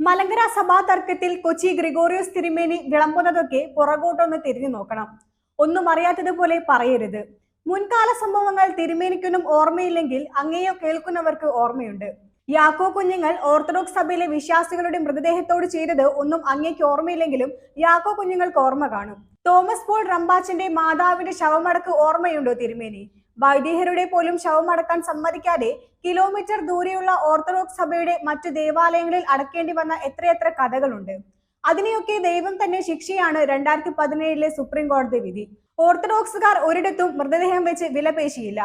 മലങ്കര സഭാ തർക്കത്തിൽ കൊച്ചി ഗ്രിഗോറിയോസ് തിരുമേനി വിളമ്പുന്നതൊക്കെ പുറകോട്ടൊന്ന് തിരിഞ്ഞു നോക്കണം. ഒന്നും അറിയാത്തതുപോലെ പറയരുത്. മുൻകാല സംഭവങ്ങൾ തിരുമേനിക്കൊന്നും ഓർമ്മയില്ലെങ്കിൽ അങ്ങേയോ കേൾക്കുന്നവർക്ക് ഓർമ്മയുണ്ട്. യാക്കോ കുഞ്ഞുങ്ങൾ ഓർത്തഡോക്സ് സഭയിലെ വിശ്വാസികളുടെ മൃതദേഹത്തോട് ചെയ്തത് ഒന്നും അങ്ങേക്ക് ഓർമ്മയില്ലെങ്കിലും യാക്കോ കുഞ്ഞുങ്ങൾക്ക് ഓർമ്മ കാണും. തോമസ് പോൾ റമ്പാച്ചിന്റെ മാതാവിന്റെ ശവമടക്ക് ഓർമ്മയുണ്ടോ തിരുമേനി? വൈദികരുടെ പോലും ശവമടക്കാൻ സമ്മതിക്കാതെ കിലോമീറ്റർ ദൂരെയുള്ള ഓർത്തഡോക്സ് സഭയുടെ മറ്റു ദേവാലയങ്ങളിൽ അടക്കേണ്ടി വന്ന എത്രയെത്ര കഥകളുണ്ട്. അതിനെയൊക്കെ ദൈവം തന്നെ ശിക്ഷയാണ് 2017 സുപ്രീം കോടതി വിധി. ഓർത്തഡോക്സുകാർ ഒരിടത്തും മൃതദേഹം വെച്ച് വിലപേശിയില്ല,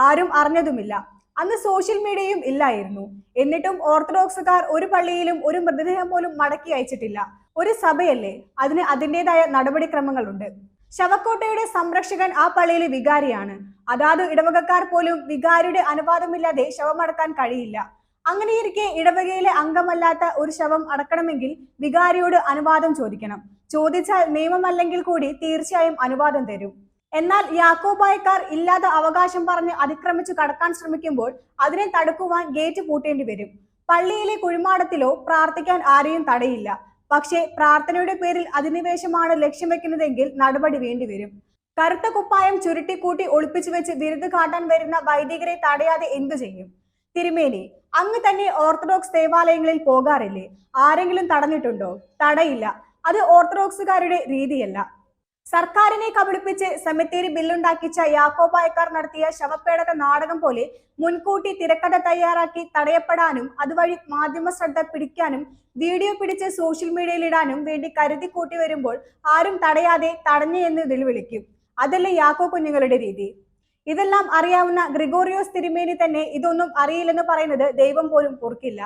ആരും അറിഞ്ഞതുമില്ല. അന്ന് സോഷ്യൽ മീഡിയയും ഇല്ലായിരുന്നു. എന്നിട്ടും ഓർത്തഡോക്സുകാർ ഒരു പള്ളിയിലും ഒരു മൃതദേഹം പോലും മടക്കി അയച്ചിട്ടില്ല. ഒരു സഭയല്ലേ, അതിന് അതിൻ്റെതായ നടപടിക്രമങ്ങളുണ്ട്. ശവക്കോട്ടയുടെ സംരക്ഷകൻ ആ പള്ളിയിലെ വികാരിയാണ്. അതാത് ഇടവകക്കാർ പോലും വികാരിയുടെ അനുവാദമില്ലാതെ ശവമടക്കാൻ കഴിയില്ല. അങ്ങനെയിരിക്കെ ഇടവകയിലെ അംഗമല്ലാത്ത ഒരു ശവം അടക്കണമെങ്കിൽ വികാരിയോട് അനുവാദം ചോദിക്കണം. ചോദിച്ചാൽ നിയമമല്ലെങ്കിൽ കൂടി തീർച്ചയായും അനുവാദം തരും. എന്നാൽ യാക്കോബായക്കാർ ഇല്ലാത്ത അവകാശം പറഞ്ഞ് അതിക്രമിച്ചു കടക്കാൻ ശ്രമിക്കുമ്പോൾ അതിനെ തടുക്കുവാൻ ഗേറ്റ് പൂട്ടേണ്ടി വരും. പള്ളിയിലെ കുഴിമാടത്തിലോ പ്രാർത്ഥിക്കാൻ ആരെയും തടയില്ല. പക്ഷേ പ്രാർത്ഥനയുടെ പേരിൽ അധിനിവേശമാണ് ലക്ഷ്യം വെക്കുന്നതെങ്കിൽ നടപടി വേണ്ടിവരും. കറുത്ത കുപ്പായം ചുരുട്ടിക്കൂട്ടി ഒളിപ്പിച്ചു വെച്ച് വിരുത് കാട്ടാൻ വരുന്ന വൈദികരെ തടയാതെ എന്തു ചെയ്യും? തിരുമേനി, അങ്ങ് തന്നെ ഓർത്തഡോക്സ് ദേവാലയങ്ങളിൽ പോകാറില്ലേ? ആരെങ്കിലും തടഞ്ഞിട്ടുണ്ടോ? തടയില്ല. അത് ഓർത്തഡോക്സുകാരുടെ രീതിയല്ല. സർക്കാരിനെ കബളിപ്പിച്ച് സെമിത്തേരി ബില്ലുണ്ടാക്കിച്ച യാക്കോബായക്കാർ നടത്തിയ ശവപ്പേടക നാടകം പോലെ മുൻകൂട്ടി തിരക്കഥ തയ്യാറാക്കി തടയപ്പെടാനും അതുവഴി മാധ്യമ ശ്രദ്ധ പിടിക്കാനും വീഡിയോ പിടിച്ച് സോഷ്യൽ മീഡിയയിൽ ഇടാനും വേണ്ടി കരുതി കൂട്ടി വരുമ്പോൾ ആരും തടയാതെ തടഞ്ഞു എന്ന് വെളിവിളിക്കും. അതല്ലേ യാക്കോ കുഞ്ഞുങ്ങളുടെ രീതി? ഇതെല്ലാം അറിയാവുന്ന ഗ്രിഗോറിയോസ് തിരുമേനി തന്നെ ഇതൊന്നും അറിയില്ലെന്ന് പറയുന്നത് ദൈവം പോലും പൊറുക്കില്ല.